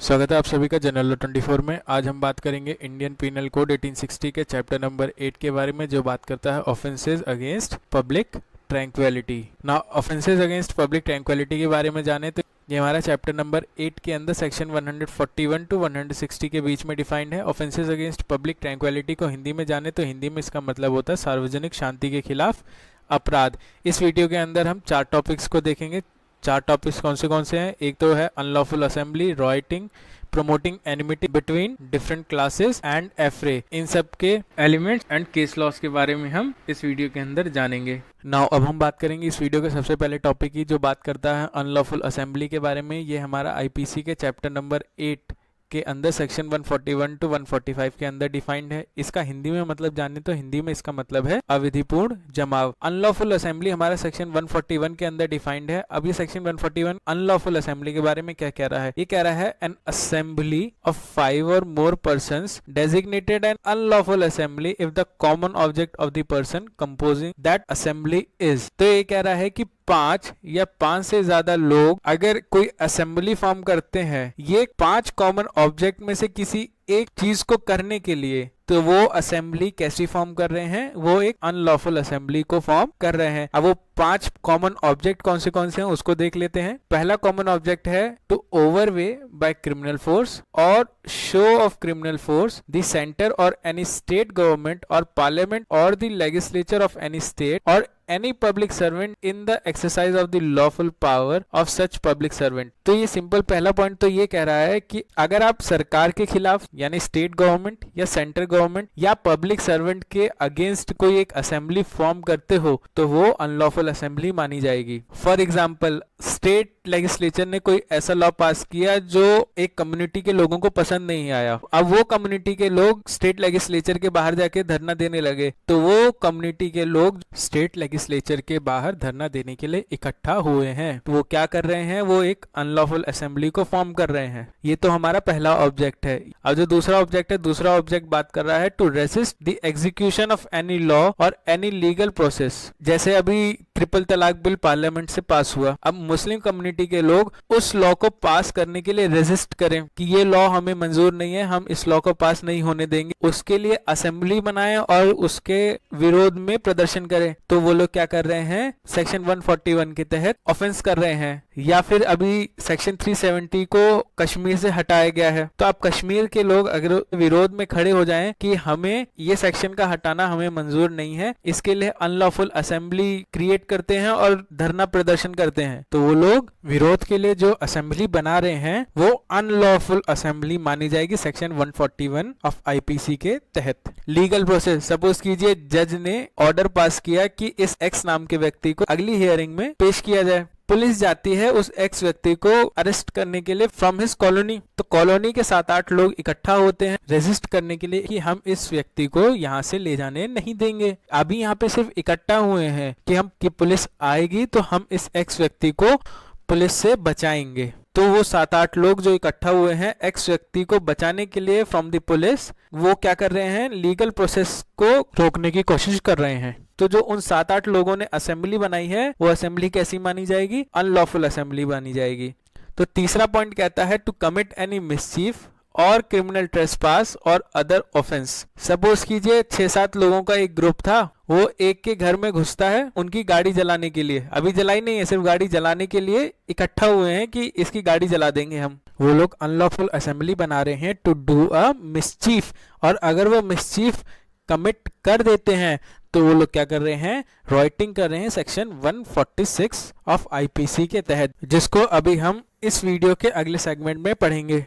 स्वागत है आप सभी का जनरल लॉ 24 में। आज हम बात करेंगे इंडियन पीनल कोड 1860 के चैप्टर नंबर 8 के बारे में, जो बात करता है ऑफेंसेस अगेंस्ट पब्लिक ट्रैंक्विलिटी। ना ऑफेंसेस अगेंस्ट पब्लिक ट्रैंक्विलिटी के बारे में जाने तो ये हमारा चैप्टर नंबर 8 के अंदर सेक्शन 141 टू 160 के बीच में डिफाइंड है। ऑफेंसेस अगेंस्ट पब्लिक ट्रैंक्विलिटी को हिंदी में जाने तो हिंदी में इसका मतलब होता है सार्वजनिक शांति के खिलाफ अपराध। इस वीडियो के अंदर हम 4 टॉपिक्स को देखेंगे। 4 टॉपिक्स कौन से हैं? एक तो है unlawful assembly, rioting, promoting enmity between different classes and affray. इन सब के एलिमेंट्स एंड केस लॉस के बारे में हम इस वीडियो के अंदर जानेंगे। नाउ अब हम बात करेंगे इस वीडियो के सबसे पहले टॉपिक की, जो बात करता है अनलॉफुल असेंबली के बारे में। ये हमारा आईपीसी के चैप्टर नंबर 8 के अंदर सेक्शन 141 टू 145 के अंदर डिफाइंड है। इसका हिंदी में मतलब जाने तो हिंदी में इसका मतलब है अविधिपूर्ण जमाव। अनलॉफुल असेंबली हमारा सेक्शन 141 के अंदर डिफाइंड है। अब ये सेक्शन 141 अनलॉफुल असेंबली के बारे में क्या कह रहा है? ये कह रहा है एन असेंबली ऑफ 5 और more persons designated an unlawful assembly if the common object of the person composing that assembly is. तो ये कह रहा है कि 5 या 5 से ज्यादा लोग अगर कोई असेंबली फॉर्म करते हैं, ये 5 कॉमन ऑब्जेक्ट में से किसी एक चीज को करने के लिए, तो वो असेंबली कैसी फॉर्म कर रहे हैं? वो एक अनलॉफुल असेंबली को फॉर्म कर रहे हैं। अब वो 5 कॉमन ऑब्जेक्ट कौन से हैं उसको देख लेते हैं। पहला कॉमन ऑब्जेक्ट है टू ओवरवे बाय क्रिमिनल फोर्स और show of criminal force the centre और एनी स्टेट गवर्नमेंट और पार्लियामेंट और the legislature of any state और any public servant in the exercise of the lawful power of such public servant। तो ये simple पहला point तो ये कह रहा है कि अगर आप सरकार के खिलाफ यानी स्टेट गवर्नमेंट या सेंट्रल गवर्नमेंट या पब्लिक सर्वेंट के अगेंस्ट कोई एक असेंबली फॉर्म करते हो तो वो अनलॉफुल असेंबली मानी जाएगी। फॉर एग्जाम्पल, स्टेट लेजिस्लेचर ने कोई ऐसा लॉ पास किया जो एक कम्युनिटी के लोगों को पसंद नहीं आया। अब वो कम्युनिटी के लोग स्टेट लेजिस्लेचर के बाहर जाके धरना देने लगे, तो वो कम्युनिटी के लोग स्टेट लेजिस्लेचर के बाहर धरना देने के लिए इकट्ठा हुए हैं। तो वो क्या कर रहे हैं? वो एक अनलॉफुल असेंबली को फॉर्म कर रहे हैं। ये तो हमारा पहला ऑब्जेक्ट है। अब जो दूसरा ऑब्जेक्ट है, दूसरा ऑब्जेक्ट बात कर रहा है to resist the execution of any law और एनी लीगल प्रोसेस। जैसे अभी ट्रिपल तलाक बिल पार्लियामेंट से पास हुआ, अब मुस्लिम कम्युनिटी के लोग उस लॉ को पास करने के लिए रेजिस्ट करें कि ये लॉ हमें मंजूर नहीं है, हम इस लॉ को पास नहीं होने देंगे, उसके लिए असेंबली बनाएं और उसके विरोध में प्रदर्शन करें, तो वो लोग क्या कर रहे हैं? सेक्शन 141 के तहत ऑफेंस कर रहे हैं। या फिर अभी सेक्शन 370 को कश्मीर से हटाया गया है, तो आप कश्मीर के लोग अगर विरोध में खड़े हो जाएं कि हमें ये सेक्शन का हटाना हमें मंजूर नहीं है, इसके लिए अनलॉफुल असेंबली क्रिएट करते हैं और धरना प्रदर्शन करते हैं, तो वो लोग विरोध के लिए जो असेंबली बना रहे हैं वो अनलॉफुल असेंबली मानी जाएगी सेक्शन 141 ऑफ आईपीसी के तहत। लीगल प्रोसेस, सपोज कीजिए जज ने ऑर्डर पास किया कि इस एक्स नाम के व्यक्ति को अगली हियरिंग में पेश किया जाए। पुलिस जाती है उस एक्स व्यक्ति को अरेस्ट करने के लिए फ्रॉम हिज कॉलोनी, तो कॉलोनी के 7-8 लोग इकट्ठा होते हैं रेजिस्ट करने के लिए कि हम इस व्यक्ति को यहाँ से ले जाने नहीं देंगे। अभी यहाँ पे सिर्फ इकट्ठा हुए हैं कि पुलिस आएगी तो हम इस एक्स व्यक्ति को पुलिस से बचाएंगे। तो वो 7-8 लोग जो इकट्ठा हुए हैं एक्स व्यक्ति को बचाने के लिए फ्रॉम द पुलिस, वो क्या कर रहे हैं? लीगल प्रोसेस को रोकने की कोशिश कर रहे हैं। तो जो उन 7-8 लोगों ने असेंबली बनाई है, वो असेंबली कैसी मानी जाएगी? अनलॉफुल असेंबली मानी जाएगी। तो तीसरा पॉइंट कहता है टू कमिट एनी मिसचीफ और क्रिमिनल ट्रेसपास और अदर ऑफेंस। सपोज कीजिए 6-7 लोगों का एक ग्रुप था, वो एक के घर में घुसता है उनकी गाड़ी जलाने के लिए। अभी जलाई नहीं है, सिर्फ गाड़ी जलाने के लिए इकट्ठा हुए हैं कि इसकी गाड़ी जला देंगे हम। वो लोग अनलॉफुल असेंबली बना रहे हैं टू डू अ मिसचीफ, और अगर वो मिसचीफ कमिट कर देते हैं तो वो लोग क्या कर रहे हैं? रॉयटिंग कर रहे हैं सेक्शन 146 ऑफ आईपीसी के तहत, जिसको अभी हम इस वीडियो के अगले सेगमेंट में पढ़ेंगे।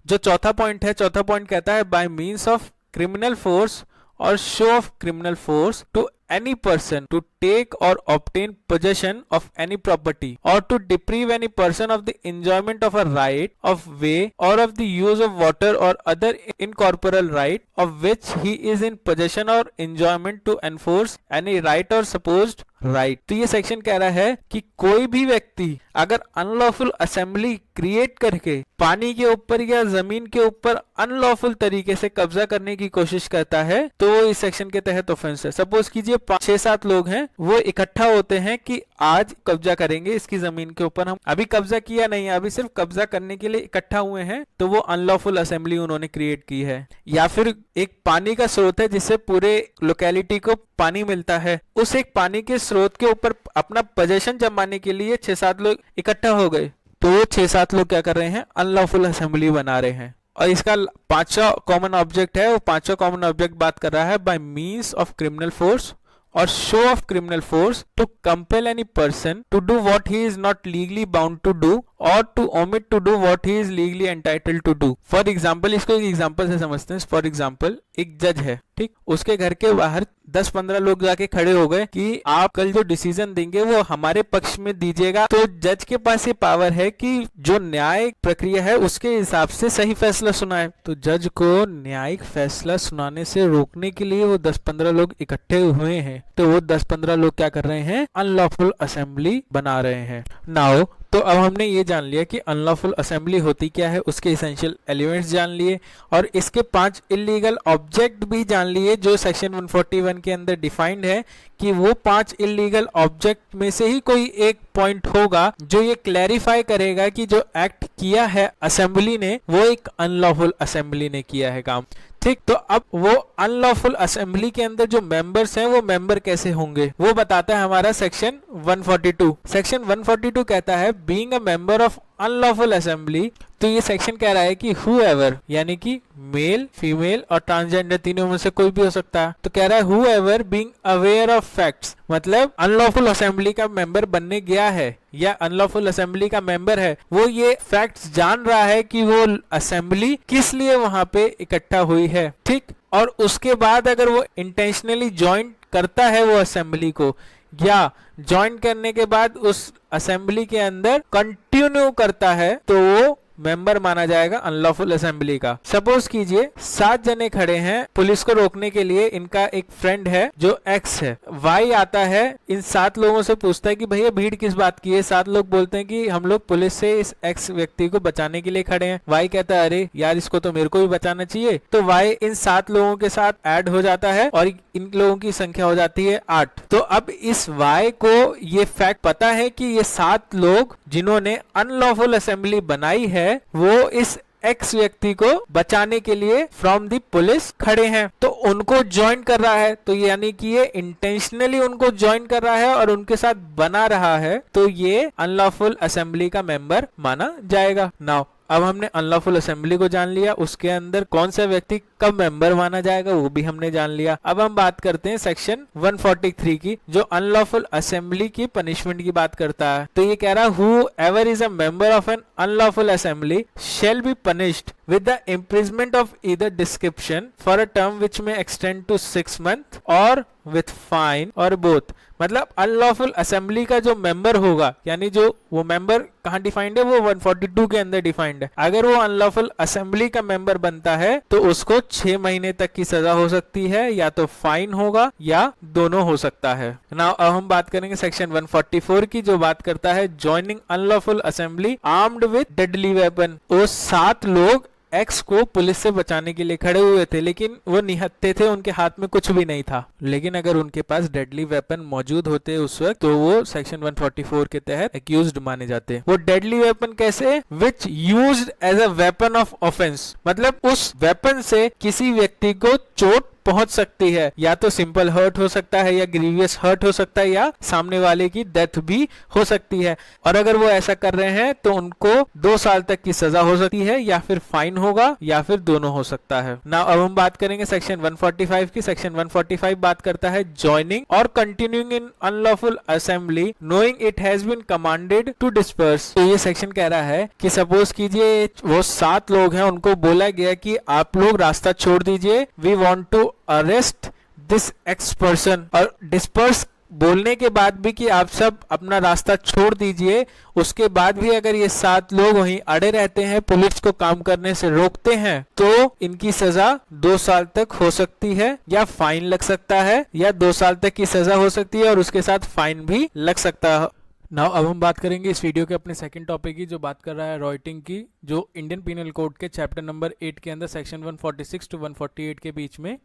जो चौथा पॉइंट है, चौथा पॉइंट कहता है by means of criminal force और show of criminal force to any person to take or obtain possession of any property or to deprive any person of the enjoyment of a right of way or of the use of water or other incorporeal right of which he is in possession or enjoyment to enforce any right or supposed right। तो ये section कह रहा है कि कोई भी व्यक्ति अगर अनलॉफुल असेंबली क्रिएट करके पानी के ऊपर या जमीन के ऊपर अनलॉफुल तरीके से कब्जा करने की कोशिश करता है, तो वो इस सेक्शन के तहत ऑफेंस है। सपोज कीजिए 6-7 लोग हैं, वो इकट्ठा होते हैं कि आज कब्जा करेंगे इसकी जमीन के ऊपर। हम अभी कब्जा किया नहीं है, अभी सिर्फ कब्जा करने के लिए इकट्ठा हुए हैं, तो वो अनलॉफुल असेंबली उन्होंने क्रिएट की है। या फिर एक पानी का स्रोत है जिससे पूरे लोकेलिटी को पानी मिलता है, उस एक पानी के स्रोत के ऊपर अपना पोजेशन जमाने के लिए 6-7 लोग इकट्ठा हो गए, तो वो 6-7 लोग क्या कर रहे हैं, अनलॉफुल असेंबली बना रहे हैं। और इसका पांचवा कॉमन ऑब्जेक्ट है, वो पांचवा कॉमन ऑब्जेक्ट बात कर रहा है by means of criminal force or show of criminal force to compel any person to do what he is not legally bound to do or to omit to do what he is legally entitled to do. For example, इसको एक example से समझते हैं। For example, एक जज है, ठीक, उसके घर के बाहर 10-15 लोग जाके खड़े हो गए कि आप कल जो डिसीजन देंगे वो हमारे पक्ष में दीजिएगा। तो जज के पास ये पावर है कि जो न्यायिक प्रक्रिया है उसके हिसाब से सही फैसला सुनाए। तो जज को न्यायिक फैसला सुनाने से रोकने के लिए वो 10-15 लोग इकट्ठे हुए हैं, तो वो 10-15 लोग क्या कर रहे हैं, अनलॉफुल असेंबली बना रहे हैं। नाउ तो अब हमने ये जान लिया कि अनलॉफुल असेंबली होती क्या है, उसके एसेंशियल एलिमेंट्स जान लिए और इसके 5 इलीगल ऑब्जेक्ट भी जान लिए जो सेक्शन 141 के अंदर डिफाइंड है कि वो 5 इलीगल ऑब्जेक्ट में से ही कोई एक पॉइंट होगा जो ये क्लैरिफाई करेगा कि जो एक्ट किया है असेंबली ने वो एक अनलॉफुल असेंबली ने किया है काम। ठीक, तो अब वो अनलॉफुल असेंबली के अंदर जो मेंबर्स हैं वो मेंबर कैसे होंगे वो बताता है हमारा सेक्शन 142। सेक्शन 142 कहता है being a member of unlawful assembly. तो ये सेक्शन कह रहा है कि whoever यानी कि मेल, फीमेल और ट्रांसजेंडर तीनों में से कोई भी हो सकता है। तो कह रहा है whoever being aware of facts, मतलब अनलॉफुल असेंबली का मेंबर बनने गया है या अनलॉफुल असेंबली का मेंबर है, वो ये फैक्ट्स जान रहा है कि वो असेंबली किस लिए वहां पे इकट्ठा हुई है। ठीक, और उसके बाद अगर वो इंटेंशनली ज्वाइन करता है वो असेंबली को, या ज्वाइन करने के बाद उस असेंबली के अंदर कंटिन्यू करता है, तो वो मेंबर माना जाएगा अनलॉफुल असेंबली का। सपोज कीजिए 7 जने खड़े हैं पुलिस को रोकने के लिए, इनका एक फ्रेंड है जो एक्स है, वाई आता है इन 7 लोगों से पूछता है कि भैया भीड़ किस बात की है। 7 लोग बोलते हैं कि हम लोग पुलिस से इस एक्स व्यक्ति को बचाने के लिए खड़े हैं। वाई कहता है अरे यार इसको तो मेरे को भी बचाना चाहिए। तो वाई इन 7 लोगों के साथ ऐड हो जाता है और इन लोगों की संख्या हो जाती है 8। तो अब इस वाई को ये फैक्ट पता है कि ये 7 लोग जिन्होंने अनलॉफुल असेंबली बनाई है वो इस एक्स व्यक्ति को बचाने के लिए फ्रॉम द पुलिस खड़े हैं, तो उनको ज्वाइन कर रहा है। तो यानी कि ये इंटेंशनली उनको ज्वाइन कर रहा है और उनके साथ बना रहा है, तो ये अनलॉफुल असेंबली का मेंबर माना जाएगा। नाउ अब हमने अनलॉफुल असेंबली को जान लिया, उसके अंदर कौन सा व्यक्ति कब मेंबर माना जाएगा वो भी हमने जान लिया। अब हम बात करते हैं सेक्शन 143 की, जो अनलॉफुल असेंबली की पनिशमेंट की बात करता है। तो ये कह रहा है whoever is a member of an unlawful assembly shall be punished with the imprisonment of either description for a term which may extend to 6 months or with fine or both। मतलब अनलॉफुल असेंबली का जो member होगा, यानी जो वो member कहाँ defined है, वो 142 के अंदर डिफाइंड है। अगर वो अनलॉफुल असेंबली का मेंबर बनता है तो उसको 6 महीने तक की सजा हो सकती है, या तो फाइन होगा या दोनों हो सकता है। नाउ अब हम बात करेंगे सेक्शन 144 की, जो बात करता है joining unlawful assembly armed with deadly weapon. वो 7 लोग एक्स को पुलिस से बचाने के लिए खड़े हुए थे, लेकिन वो निहत्थे थे, उनके हाथ में कुछ भी नहीं था। लेकिन अगर उनके पास डेडली वेपन मौजूद होते उस वक्त, तो वो सेक्शन 144 के तहत एक्यूज्ड माने जाते। वो डेडली वेपन कैसे, which used as a weapon of offence, मतलब उस वेपन से किसी व्यक्ति को चोट पहुंच सकती है, या तो सिंपल हर्ट हो सकता है या ग्रीवियस हर्ट हो सकता है, या सामने वाले की डेथ भी हो सकती है। और अगर वो ऐसा कर रहे हैं तो उनको 2 साल तक की सजा हो सकती है, या फिर फाइन होगा, या फिर दोनों हो सकता है। नाउ अब हम बात करेंगे सेक्शन 145 की। सेक्शन 145 बात करता है जॉइनिंग और continuing in unlawful assembly knowing it has been commanded to disperse. तो ये सेक्शन कह रहा है कि सपोज कीजिए वो 7 लोग हैं, उनको बोला गया कि आप लोग रास्ता छोड़ दीजिए, we want to arrest this X person, और डिस्पर्स बोलने के बाद भी कि आप सब अपना रास्ता छोड़ दीजिए, उसके बाद भी अगर ये 7 लोग वहीं अड़े रहते हैं, पुलिस को काम करने से रोकते हैं, तो इनकी सजा 2 साल तक हो सकती है, या फाइन लग सकता है, या 2 साल तक की सजा हो सकती है और उसके साथ फाइन भी लग सकता है। नाउ अब हम बात करेंगे इस वीडियो के अपने सेकंड टॉपिक की, जो बात कर रहा है रॉयटिंग की, जो इंडियन पीनल कोड के चैप्टर नंबर 8 के अंदर सेक्शन 146 टू 148 के बीच में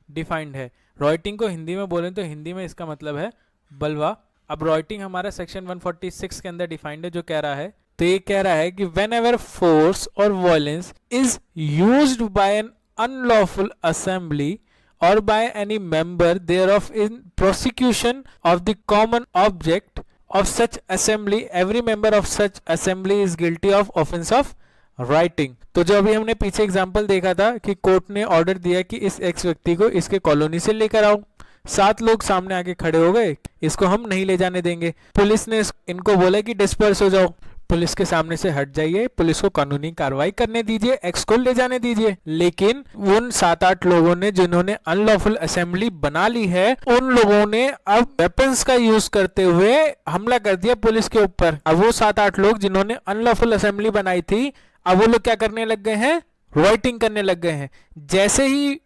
डिफाइंड है। रॉयटिंग को हिंदी में बोलें तो हिंदी में इसका मतलब है बलवा अब रॉइटिंग हमारा सेक्शन 146 के अंदर डिफाइंड है, जो कह रहा है, तो ये कह रहा है कि वेन एवर फोर्स और violence is used by an unlawful assembly or by any member thereof in prosecution of the common object of such assembly, every member of such assembly is guilty of offense of writing। तो जो अभी हमने पीछे example देखा था कि court ने order दिया कि इस एक्स व्यक्ति को इसके कॉलोनी से लेकर आओ, 7 लोग सामने आके खड़े हो गए, इसको हम नहीं ले जाने देंगे। पुलिस ने इनको बोला कि डिस्पर्स हो जाओ, पुलिस के सामने से हट जाइए, पुलिस को कानूनी कार्रवाई करने दीजिए, एक्स को ले जाने दीजिए। लेकिन उन 7-8 लोगों ने जिन्होंने अनलॉफुल असेंबली बना ली है, उन लोगों ने अब वेपन्स का यूज करते हुए हमला कर दिया पुलिस के ऊपर। अब वो 7-8 लोग जिन्होंने अनलॉफुल असेंबली बनाई थी, अब वो लोग क्या करने लग गए हैं, राइटिंग करने लग गए हैं। जैसे ही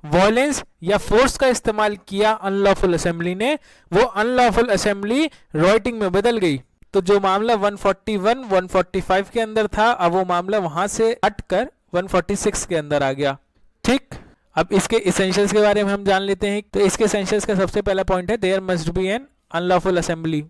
वायलेंस या फोर्स का इस्तेमाल किया अनलॉफुल असेंबली ने, वो अनलॉफुल असेंबली राइटिंग में बदल गई। तो जो मामला 141, 145 के अंदर था, अब वो मामला वहां से हटकर 146 के अंदर आ गया। ठीक, अब इसके इसेंशियल्स के बारे में हम जान लेते हैं। तो इसके इसेंशियल्स का सबसे पहला पॉइंट है, there must be an unlawful assembly.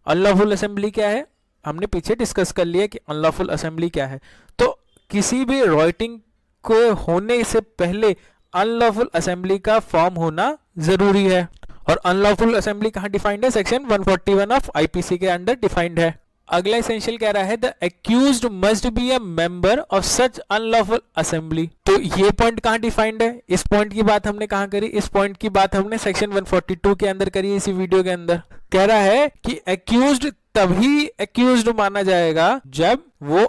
Unlawful assembly क्या है, हमने पीछे डिस्कस कर लिया कि अनलॉफुल असेंबली क्या है। तो किसी भी राइटिंग को होने से पहले अनलॉफुल असेंबली का फॉर्म होना जरूरी है। और अनलॉफुल असेंबली कहां डिफाइंड है, सेक्शन 141 ऑफ आईपीसी के अंदर डिफाइंड है। अगला एसेंशियल कह रहा है, the accused must be a member of such unlawful assembly. तो ये पॉइंट कहां डिफाइंड है, इस पॉइंट की बात हमने कहां करी, इस पॉइंट की बात हमने सेक्शन 142 के अंदर करी, इसी वीडियो के अंदर। कह रहा है कि एक्यूज्ड तभी एक्यूज्ड माना जाएगा जब वो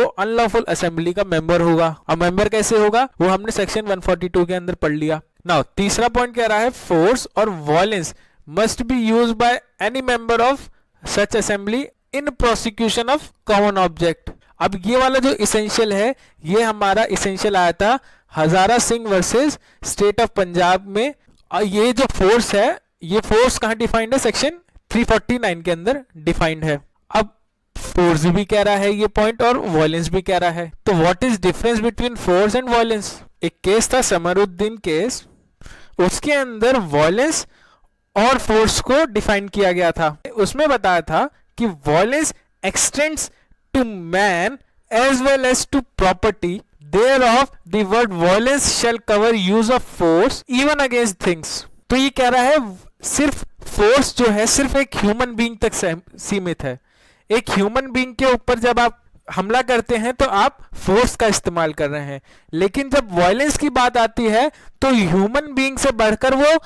अनलॉफुल असेंबली का मेंबर होगा। अब मेंबर कैसे होगा, वो हमने सेक्शन 142 के अंदर पढ़ लिया। नाउ तीसरा पॉइंट कह रहा है, फोर्स और violence must be use by any member of such assembly in prosecution of common object. अब ये वाला जो इसेंशियल है, ये हमारा इसेंशियल आया था Hazara Singh versus state of Punjab में। और ये जो फोर्स है, ये फोर्स कहां डिफाइंड है, सेक्शन 349 के अंदर डिफाइंड है। अब फोर्स भी कह रहा है ये पॉइंट और वायलेंस भी कह रहा है। तो what is difference between force and violence. एक केस था समरुद्दीन केस, उसके अंदर वायलेंस और फोर्स को डिफाइन किया गया था। उसमें बताया था कि violence extends to man as well as to property, thereof the word violence shall cover use of force even against things। तो ये कह रहा है सिर्फ फोर्स जो है सिर्फ एक ह्यूमन बीइंग तक सीमित है। एक ह्यूमन बीइंग के ऊपर जब आप हमला करते हैं तो आप फोर्स का इस्तेमाल कर रहे हैं, लेकिन जब वायलेंस की बात आती है तो ह्यूमन बीइंग से बढ़कर वो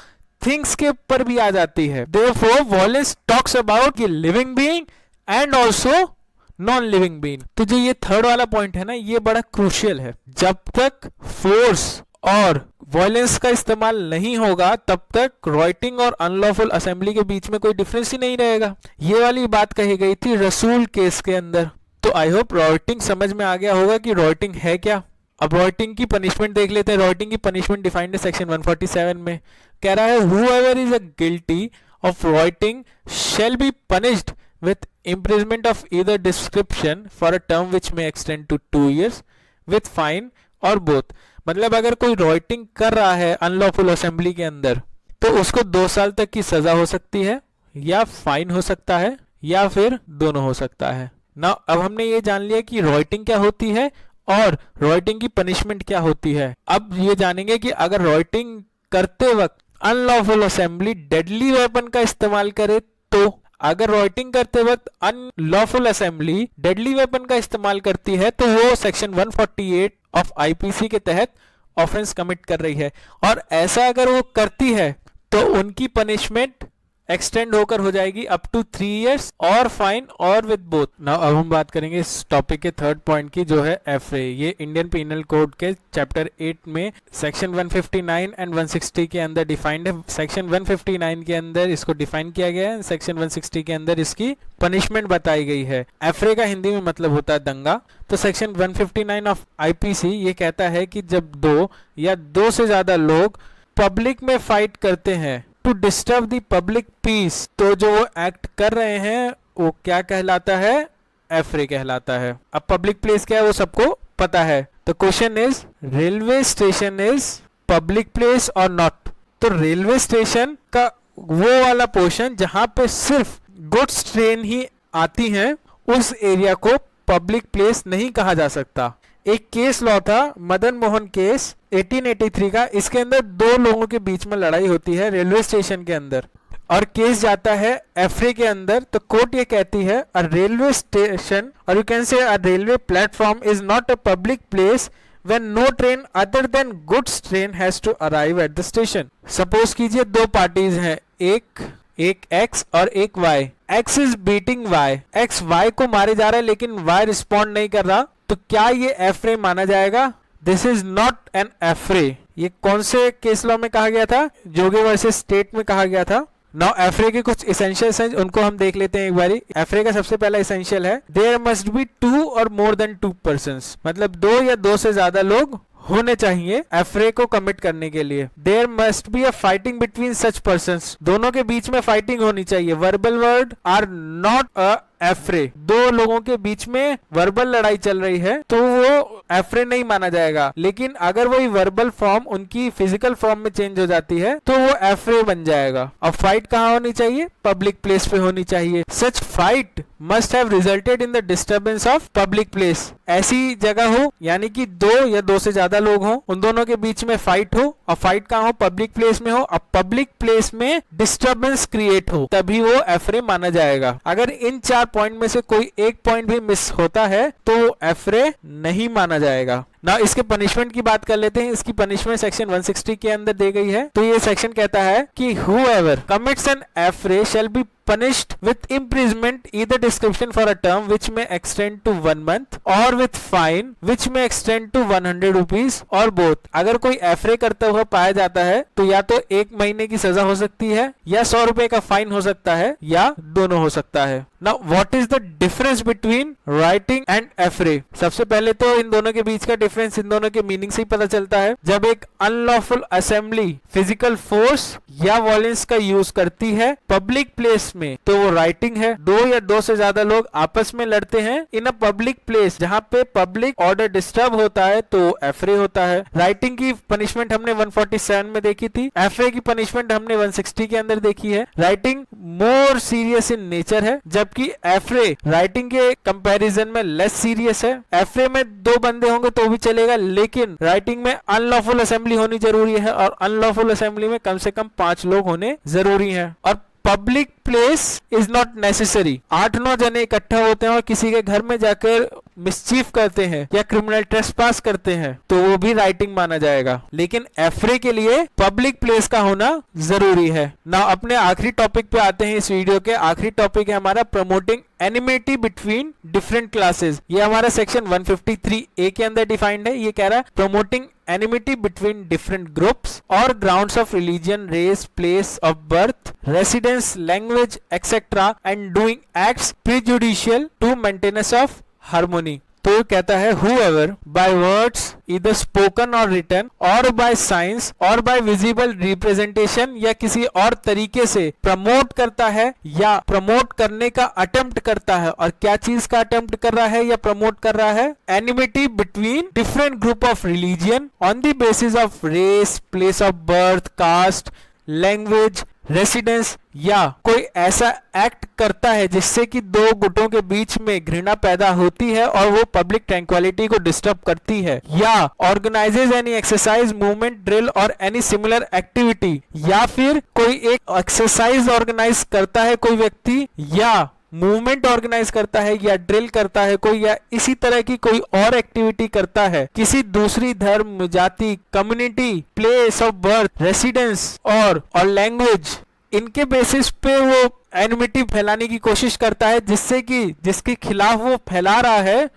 थिंग्स के ऊपर भी आ जाती है। Therefore, violence talks about living being and also non living being. तो जो ये थर्ड वाला पॉइंट है ना, ये बड़ा क्रूशियल है। जब तक फोर्स और वायलेंस का इस्तेमाल नहीं होगा तब तक राइटिंग और अनलॉफुल असेंबली के बीच में कोई डिफरेंस ही नहीं रहेगा। ये वाली बात कही गई थी रसूल केस के अंदर। तो आई होप राइटिंग समझ में आ गया होगा कि राइटिंग है क्या। अब राइटिंग की पनिशमेंट देख लेते हैं। राइटिंग की पनिशमेंट डिफाइंड है सेक्शन 147 में। कह रहा है whoever is a guilty of writing shall be punished with imprisonment of either description for a term which may extend to 2 years with fine or both। मतलब अगर कोई राइटिंग कर रहा है अनलॉफुल असेंबली के अंदर तो उसको 2 साल तक की सजा हो सकती है, या फाइन हो सकता है, या फिर दोनों हो सकता है ना। अब हमने ये जान लिया कि राइटिंग क्या होती है और राइटिंग की पनिशमेंट क्या होती है। अब ये जानेंगे कि अगर राइटिंग करते वक्त अनलॉफुल असेंबली डेडली वेपन का इस्तेमाल करे तो। अगर राइटिंग करते वक्त अनलॉफुल असेंबली डेडली वेपन का इस्तेमाल करती है तो वो सेक्शन 148 ऑफ आईपीसी के तहत ऑफेंस कमिट कर रही है। और ऐसा अगर वो करती है तो उनकी पनिशमेंट एक्सटेंड होकर हो जाएगी अप टू 3 इयर्स और फाइन और विद बोथ। नाउ अब हम बात करेंगे इस टॉपिक के थर्ड पॉइंट की, जो है एफए। ये इंडियन पीनल कोड के चैप्टर 8 में सेक्शन 159 एंड 160 के अंदर डिफाइंड है। सेक्शन 159 के अंदर इसको डिफाइन किया गया है, सेक्शन 160 के अंदर इसकी पनिशमेंट बताई गई है। एफए का हिंदी में मतलब होता है दंगा। तो सेक्शन 159 ऑफ आईपीसी ये कहता है कि जब 2 या 2 से ज्यादा लोग पब्लिक में फाइट करते हैं to disturb the public peace, तो जो वो एक्ट कर रहे हैं वो क्या कहलाता है, एफरे कहलाता है। अब पब्लिक प्लेस क्या है वो सबको पता है। तो question is railway station is public place और नॉट। तो रेलवे स्टेशन का वो वाला पोर्शन जहां पे सिर्फ गुड्स ट्रेन ही आती हैं, उस एरिया को पब्लिक प्लेस नहीं कहा जा सकता। एक केस लॉ था मदन मोहन केस 1883 का, इसके अंदर दो लोगों के बीच में लड़ाई होती है रेलवे स्टेशन के अंदर, और केस जाता है एफरे के अंदर। तो कोर्ट ये कहती है अ रेलवे स्टेशन और you can say a railway platform is not a public place when no train other than goods train has to arrive at the station। Suppose कीजिए दो पार्टीज हैं, एक X और एक Y। X is beating Y, X Y को मारे जा रहा है लेकिन Y रिस्पॉन्ड नहीं कर रहा, तो क्या ये एफरे माना जाएगा? This is not an affray. ये कौन से केस लॉ में कहा गया था? जोगे वर्सेस स्टेट में कहा गया था। नाउ एफरे के कुछ एसेंशियल्स हैं, उनको हम देख लेते हैं एक बारी। एफरे का सबसे पहला एसेंशियल है देयर मस्ट बी 2 और मोर देन 2 पर्सन्स, मतलब 2 या 2 से ज्यादा लोग होने चाहिए एफरे को कमिट करने के लिए। There must be a fighting between such persons, दोनों के बीच में फाइटिंग होनी चाहिए। Verbal word are not a affray, दो लोगों के बीच में वर्बल लड़ाई चल रही है तो वो एफरे नहीं माना जाएगा, लेकिन अगर वही वर्बल फॉर्म उनकी फिजिकल फॉर्म में चेंज हो जाती है तो वो एफरे बन जाएगा। अब फाइट कहाँ होनी चाहिए? पब्लिक प्लेस पे होनी चाहिए। Such fight must have resulted in the disturbance of public place, ऐसी जगह हो यानी कि 2 या 2 से ज्यादा लोग हो, उन दोनों के बीच में फाइट हो, और फाइट कहाँ हो? पब्लिक प्लेस में हो। अब पब्लिक प्लेस में डिस्टर्बेंस क्रिएट हो, तभी वो एफरे माना जाएगा। अगर इन 4 पॉइंट में से कोई एक पॉइंट भी मिस होता है तो एफरे नहीं माना जाएगा। ना इसके पनिशमेंट की बात कर लेते हैं। इसकी पनिशमेंट सेक्शन 160 के अंदर दी गई है। तो ये सेक्शन कहता है कि whoever commits an affray shall be punished with imprisonment either description for a term which may extend to 1 month or with fine which may extend to 100 rupees or both। अगर कोई एफरे करता हुआ पाया जाता है तो या तो 1 महीने की सजा हो सकती है या 100 रुपए का फाइन हो सकता है या दोनों हो सकता है। Now what is the difference between writing and affray? सबसे पहले तो इन दोनों के बीच का डिफरेंस इन दोनों के मीनिंग से ही पता चलता है। जब एक अनलॉफुल असेंबली फिजिकल फोर्स या वॉयलेंस का यूज करती है पब्लिक प्लेस में तो वो राइटिंग है। 2 या 2 से ज्यादा लोग आपस में लड़ते हैं इन अ पब्लिक प्लेस जहां पे पब्लिक ऑर्डर डिस्टर्ब होता है तो एफरे होता है। राइटिंग की पनिशमेंट हमने 147 में देखी थी, एफरे की पनिशमेंट हमने 160 के अंदर देखी है। Writing more serious in nature है जबकि एफरे राइटिंग के कंपैरिजन में लेस सीरियस है। एफरे में 2 बंदे होंगे तो भी चलेगा, लेकिन राइटिंग में अनलॉफुल असेंबली होनी जरूरी है और अनलॉफुल असेंबली में कम से कम 5 लोग होने जरूरी हैं। और public place is not necessary. 8-9 जने इकट्ठा होते हैं और किसी के घर में जाकर मिसचीफ करते हैं या क्रिमिनल ट्रेसपास करते हैं तो वो भी राइटिंग माना जाएगा, लेकिन एफरे के लिए पब्लिक प्लेस का होना जरूरी है। ना अपने आखिरी टॉपिक पे आते हैं। इस वीडियो के आखिरी टॉपिक है हमारा promoting enmity between different classes. ये हमारा सेक्शन 153A के अंदर डिफाइंड है। ये कह रहा है promoting enmity between different groups or grounds of religion, race, place of birth, residence, language, etc. and doing acts prejudicial to maintenance of harmony। तो कहता है whoever by words either spoken or written or by signs or by visible representation या किसी और तरीके से promote करता है या प्रमोट करने का अटेम्प्ट करता है। और क्या चीज का अटेम्प्ट कर रहा है या प्रमोट कर रहा है? Enmity between different group of religion on the basis of race, place of birth, caste, language, residence, या कोई ऐसा एक्ट करता है जिससे कि 2 गुटों के बीच में घृणा पैदा होती है और वो पब्लिक ट्रैंक्विलिटी को डिस्टर्ब करती है, या organises any exercise, movement, drill और एनी सिमिलर एक्टिविटी, या फिर कोई एक एक्सरसाइज ऑर्गेनाइज करता है कोई व्यक्ति, या मूवमेंट ऑर्गेनाइज करता है, या ड्रिल करता है कोई, या इसी तरह की कोई और एक्टिविटी करता है किसी दूसरी धर्म, जाति, community, place of birth, residence और लैंग्वेज, इनके बेसिस पे वो एनिमिटी फैलाने की कोशिश करता है जिससे कि जिसके खिलाफ वो फैला रहा है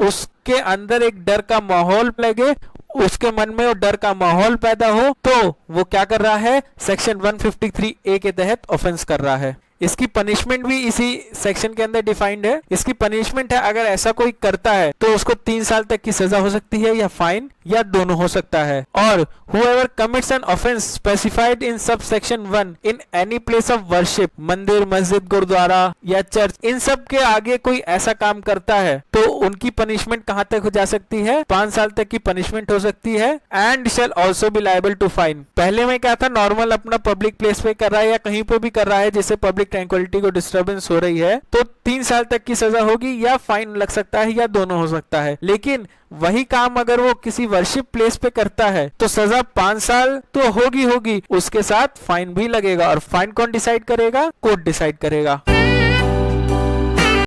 उसके अंदर एक डर का माहौल लगे, उसके मन में वो डर का माहौल पैदा हो, तो वो क्या कर रहा है? सेक्शन 153A के तहत ऑफेंस कर रहा है। इसकी पनिशमेंट भी इसी सेक्शन के अंदर डिफाइंड है। इसकी पनिशमेंट है, अगर ऐसा कोई करता है तो उसको 3 साल तक की सजा हो सकती है, या फाइन, या दोनों हो सकता है। और whoever commits an offense specified in subsection 1 in any place of worship, मंदिर, मस्जिद, गुरुद्वारा या चर्च, इन सब के आगे कोई ऐसा काम करता है तो उनकी पनिशमेंट कहां तक हो जा सकती है? 5 साल तक की पनिशमेंट हो सकती है। And shall also be liable to fine। पहले में क्या था, नॉर्मल अपना पब्लिक प्लेस पे कर रहा है या कहीं पे भी कर रहा है जिससे पब्लिक ट्रैंक्विलिटी को डिस्टर्बेंस हो रही है, तो 3 साल तक की सजा होगी, या फाइन लग सकता है, या दोनों हो सकता है। लेकिन वही काम अगर वो किसी वर्शिप प्लेस पे करता है तो सजा 5 साल तो होगी, उसके साथ फाइन भी लगेगा। और फाइन कौन डिसाइड करेगा? कोर्ट डिसाइड करेगा।